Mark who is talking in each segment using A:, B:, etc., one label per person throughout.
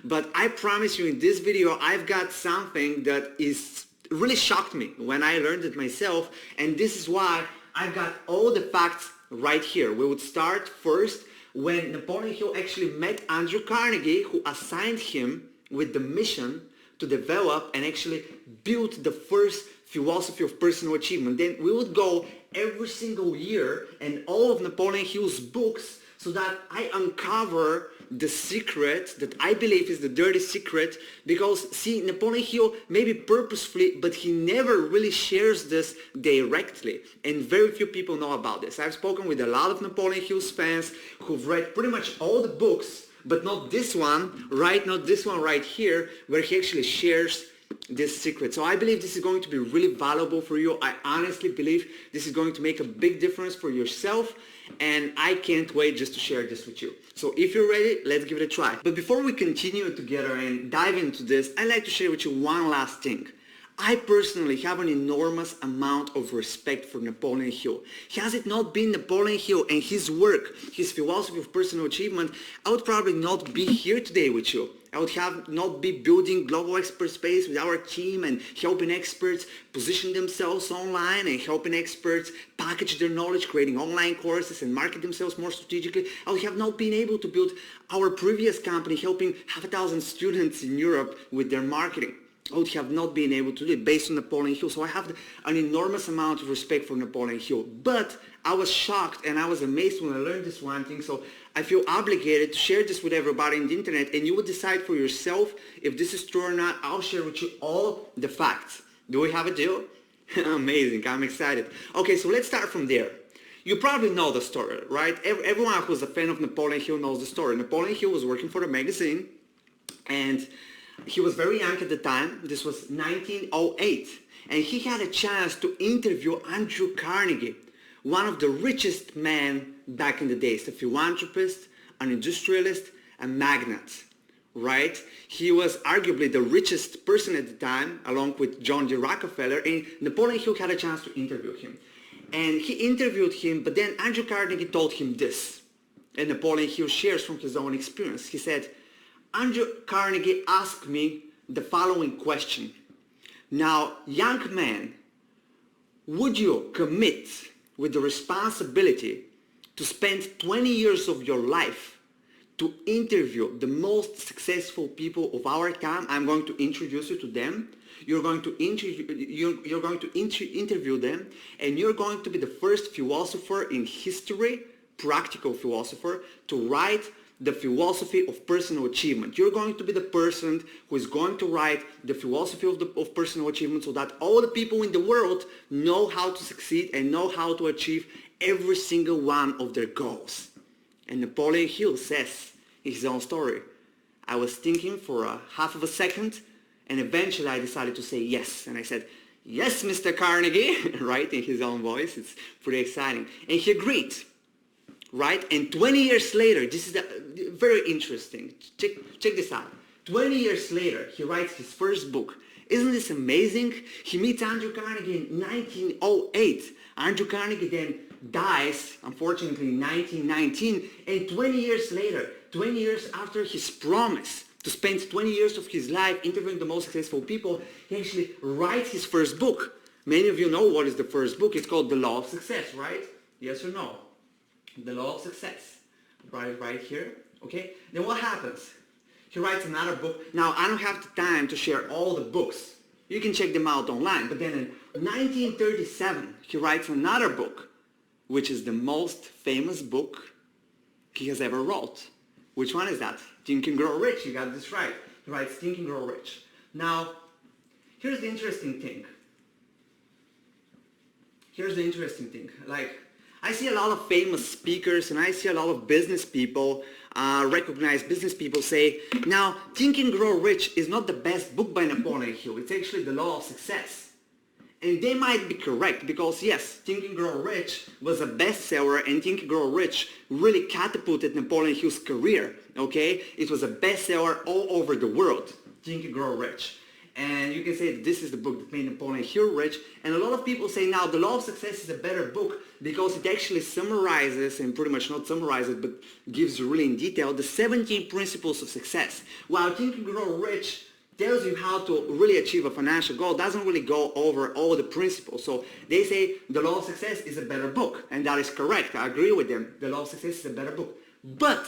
A: But I promise you in this video, I've got something that is really shocked me when I learned it myself, and this is why I've got all the facts right here. We would start first when Napoleon Hill actually met Andrew Carnegie, who assigned him with the mission to develop and actually build the first philosophy of personal achievement. Then we would go every single year and all of Napoleon Hill's books so that I uncover the secret that I believe is the dirty secret, because see, Napoleon Hill maybe purposefully, but he never really shares this directly, and very few people know about this. I've spoken with a lot of Napoleon Hill's fans who've read pretty much all the books, but not this one, right? Not this one right here, where he actually shares this secret. So I believe this is going to be really valuable for you. I honestly believe this is going to make a big difference for yourself, and I can't wait just to share this with you. So if you're ready, let's give it a try. But before we continue together and dive into this, I'd like to share with you one last thing. I personally have an enormous amount of respect for Napoleon Hill. Has it not been Napoleon Hill and his work, his philosophy of personal achievement, I would probably not be here today with you. I would not be building global expert space with our team and helping experts position themselves online and helping experts package their knowledge, creating online courses and market themselves more strategically. I would have not been able to build our previous company helping 1,000 students in Europe with their marketing. I would have not been able to do it based on Napoleon Hill. So I have an enormous amount of respect for Napoleon Hill. But I was shocked and I was amazed when I learned this one thing. So I feel obligated to share this with everybody on the internet, and you will decide for yourself if this is true or not. I'll share with you all the facts. Do we have a deal? Amazing. I'm excited. Okay, so let's start from there. You probably know the story, right? Everyone who's a fan of Napoleon Hill knows the story. Napoleon Hill was working for a magazine, and he was very young at the time. This was 1908. And he had a chance to interview Andrew Carnegie, one of the richest men back in the days, a philanthropist, an industrialist, a magnate, right? He was arguably the richest person at the time, along with John D. Rockefeller, and Napoleon Hill had a chance to interview him. And he interviewed him, but then Andrew Carnegie told him this, and Napoleon Hill shares from his own experience. He said, Andrew Carnegie asked me the following question. Now, young man, would you commit with the responsibility to spend 20 years of your life to interview the most successful people of our time? I'm going to introduce you to them. You're going to interview them, and you're going to be the first philosopher in history, practical philosopher, to write the philosophy of personal achievement. You're going to be the person who is going to write the philosophy of personal achievement so that all the people in the world know how to succeed and know how to achieve every single one of their goals. And Napoleon Hill says in his own story, I was thinking for a half of a second, and eventually I decided to say yes. And I said, yes, Mr. Carnegie, right, in his own voice. It's pretty exciting. And he agreed. Right? And 20 years later, this is very interesting. Check this out. 20 years later, he writes his first book. Isn't this amazing? He meets Andrew Carnegie in 1908. Andrew Carnegie then dies, unfortunately, in 1919. And 20 years later, 20 years after his promise to spend 20 years of his life interviewing the most successful people, he actually writes his first book. Many of you know what is the first book. It's called The Law of Success, right? Yes or no? The Law of Success, right here, okay? Then what happens? He writes another book. Now, I don't have the time to share all the books. You can check them out online. But then in 1937, he writes another book, which is the most famous book he has ever wrote. Which one is that? Think and Grow Rich. You got this right. He writes Think and Grow Rich. Now, here's the interesting thing. Like, I see a lot of famous speakers and I see a lot of business people, recognized business people say, now, Think and Grow Rich is not the best book by Napoleon Hill. It's actually The Law of Success. And they might be correct because, yes, Think and Grow Rich was a bestseller, and Think and Grow Rich really catapulted Napoleon Hill's career, okay? It was a bestseller all over the world, Think and Grow Rich. And you can say that this is the book that made Napoleon Hill rich. And a lot of people say now The Law of Success is a better book because it actually summarizes, and pretty much not summarizes, but gives you really in detail, the 17 principles of success. While Think and Grow Rich tells you how to really achieve a financial goal, doesn't really go over all the principles. So they say The Law of Success is a better book, and that is correct. I agree with them. The Law of Success is a better book. But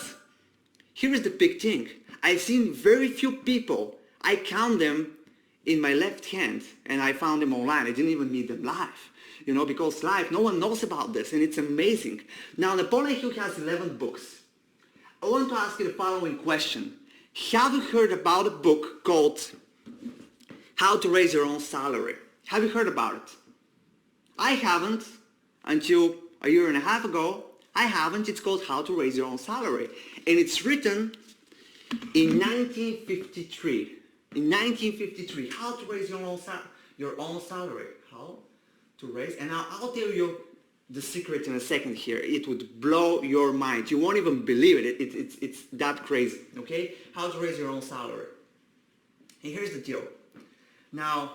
A: here is the big thing. I've seen very few people. I count them in my left hand, and I found them online. I didn't even meet them live, because live, no one knows about this, and it's amazing. Now, Napoleon Hill has 11 books. I want to ask you the following question. Have you heard about a book called How to Raise Your Own Salary? Have you heard about it? I haven't until a year and a half ago. I haven't. It's called How to Raise Your Own Salary. And it's written in 1953. In 1953, how to raise your own salary. How to raise, and I'll tell you the secret in a second here. It would blow your mind. You won't even believe it. It's that crazy, okay? How to raise your own salary. And here's the deal. Now,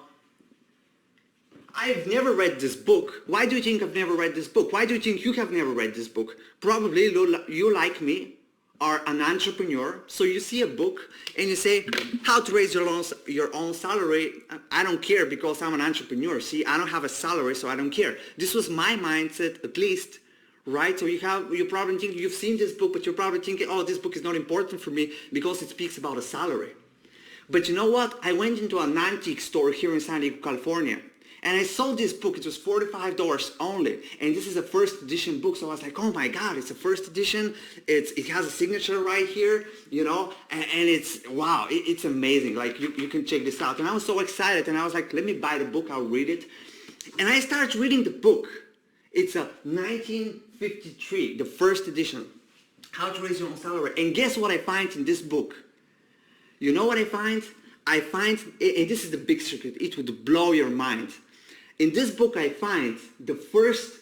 A: I've never read this book. Why do you think I've never read this book? Why do you think you have never read this book? Probably you, like me, are an entrepreneur, so you see a book and you say, how to raise your own salary. I don't care because I'm an entrepreneur. See, I don't have a salary, so I don't care. This was my mindset, at least, right? So you probably think you've seen this book, but you're probably thinking, oh, this book is not important for me because it speaks about a salary. But you know what? I went into an antique store here in San Diego, California, and I saw this book. It was $45 only. And this is a first edition book. So I was like, oh my God, it's a first edition. It has a signature right here, and it's, wow, it's amazing. Like, you can check this out. And I was so excited. And I was like, let me buy the book. I'll read it. And I started reading the book. It's a 1953, the first edition. How to Raise Your Own Salary. And guess what I find in this book? You know what I find? I find, and this is the big secret, it would blow your mind. In this book, I find the first,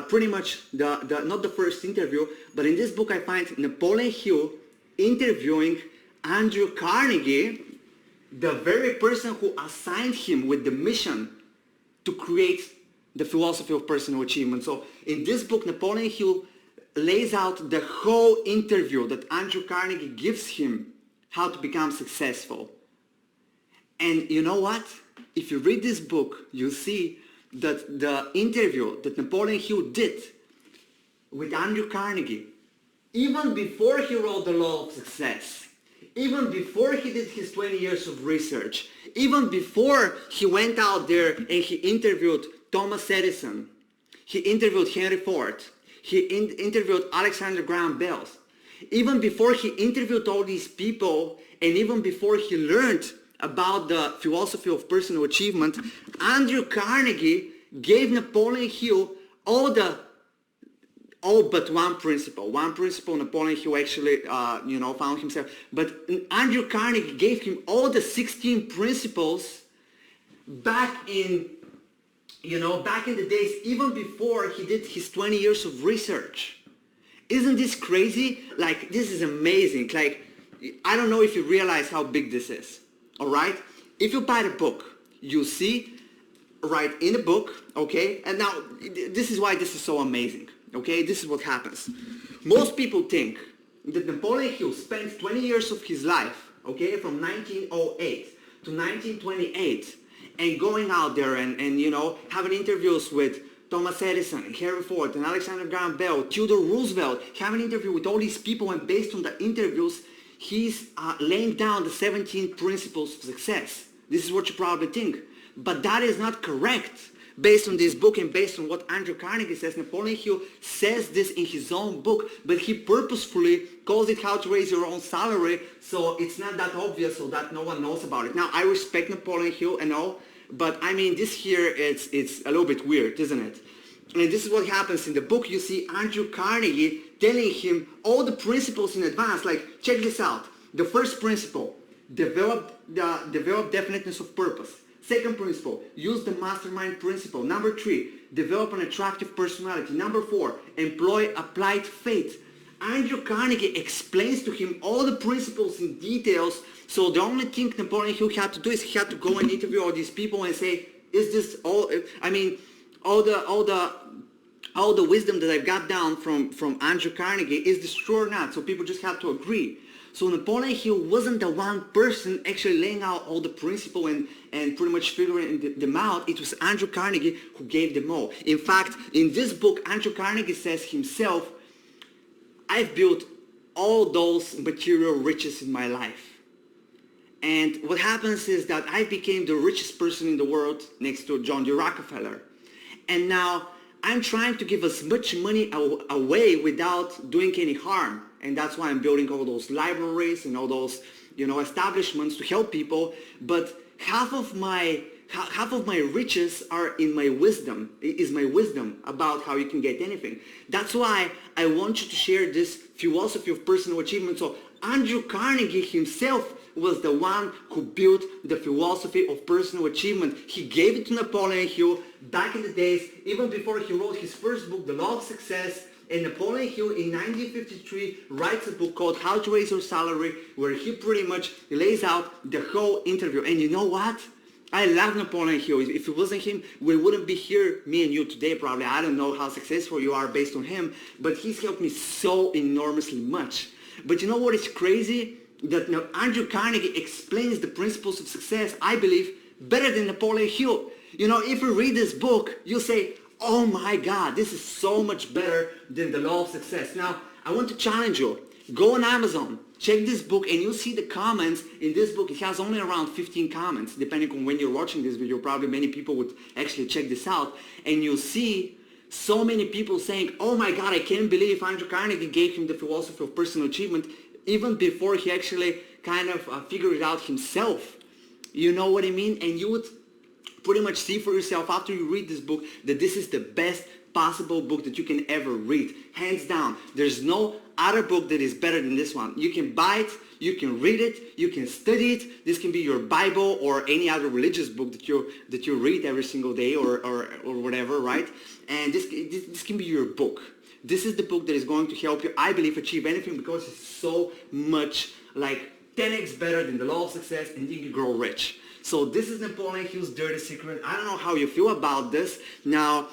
A: pretty much, not the first interview, but in this book, I find Napoleon Hill interviewing Andrew Carnegie, the very person who assigned him with the mission to create the philosophy of personal achievement. So in this book, Napoleon Hill lays out the whole interview that Andrew Carnegie gives him, how to become successful. And you know what? If you read this book, you'll see that the interview that Napoleon Hill did with Andrew Carnegie, even before he wrote The Law of Success, even before he did his 20 years of research, even before he went out there and he interviewed Thomas Edison, he interviewed Henry Ford, he interviewed Alexander Graham Bell, even before he interviewed all these people, and even before he learned about the philosophy of personal achievement, Andrew Carnegie gave Napoleon Hill all but one principle. One principle Napoleon Hill actually, found himself. But Andrew Carnegie gave him all the 16 principles back in the days, even before he did his 20 years of research. Isn't this crazy? Like, this is amazing. Like, I don't know if you realize how big this is. All right? If you buy the book, you see right in the book, okay? And now, this is why this is so amazing, okay? This is what happens. Most people think that Napoleon Hill spent 20 years of his life, okay, from 1908 to 1928, and going out there and having interviews with Thomas Edison, and Henry Ford, and Alexander Graham Bell, Theodore Roosevelt, having an interview with all these people, and based on the interviews, he's laying down the 17 principles of success. This is what you probably think. But that is not correct. Based on this book and based on what Andrew Carnegie says, Napoleon Hill says this in his own book, but he purposefully calls it How to Raise Your Own Salary, so it's not that obvious so that no one knows about it. Now, I respect Napoleon Hill and all, but I mean, this here, it's a little bit weird, isn't it? And this is what happens in the book. You see Andrew Carnegie telling him all the principles in advance. Like, check this out. The first principle, develop definiteness of purpose. Second principle, use the mastermind principle. Number 3, develop an attractive personality. Number 4, employ applied faith. Andrew Carnegie explains to him all the principles in details. So the only thing Napoleon Hill had to do is he had to go and interview all these people and say, is this all, I mean, all the all the wisdom that I've got down from Andrew Carnegie, is this true or not? So people just have to agree. So Napoleon Hill wasn't the one person actually laying out all the principle and pretty much figuring them out. It was Andrew Carnegie who gave them all. In fact, in this book, Andrew Carnegie says himself, I've built all those material riches in my life. And what happens is that I became the richest person in the world next to John D. Rockefeller. And now I'm trying to give as much money away without doing any harm. And that's why I'm building all those libraries and all those, establishments to help people. But half of my riches are in my wisdom, is my wisdom about how you can get anything. That's why I want you to share this philosophy of personal achievement. So Andrew Carnegie himself was the one who built the philosophy of personal achievement. He gave it to Napoleon Hill back in the days, even before he wrote his first book, The Law of Success. And Napoleon Hill in 1953 writes a book called How to Raise Your Salary, where he pretty much lays out the whole interview. And you know what? I love Napoleon Hill. If it wasn't him, we wouldn't be here, me and you today probably. I don't know how successful you are based on him, but he's helped me so enormously much. But you know what is crazy? That now Andrew Carnegie explains the principles of success, I believe, better than Napoleon Hill. If you read this book, you'll say, oh my God, this is so much better than The Law of Success. Now, I want to challenge you. Go on Amazon, check this book, and you'll see the comments in this book. It has only around 15 comments, depending on when you're watching this video. Probably many people would actually check this out. And you'll see so many people saying, oh my God, I can't believe Andrew Carnegie gave him the philosophy of personal achievement even before he actually kind of figured it out himself. You know what I mean? And you would pretty much see for yourself after you read this book that this is the best possible book that you can ever read. Hands down. There's no other book that is better than this one. You can buy it, you can read it, you can study it. This can be your Bible or any other religious book that you read every single day or whatever, right? And this can be your book. This is the book that is going to help you, I believe, achieve anything because it's so much like 10x better than The Law of Success and you can grow rich. So this is Napoleon Hill's dirty secret. I don't know how you feel about this. Now,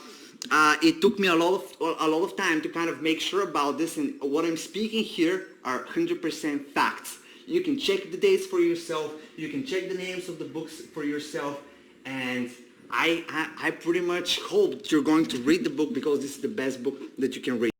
A: it took me a lot of time to kind of make sure about this, and what I'm speaking here are 100% facts. You can check the dates for yourself. You can check the names of the books for yourself, and I pretty much hope that you're going to read the book because this is the best book that you can read.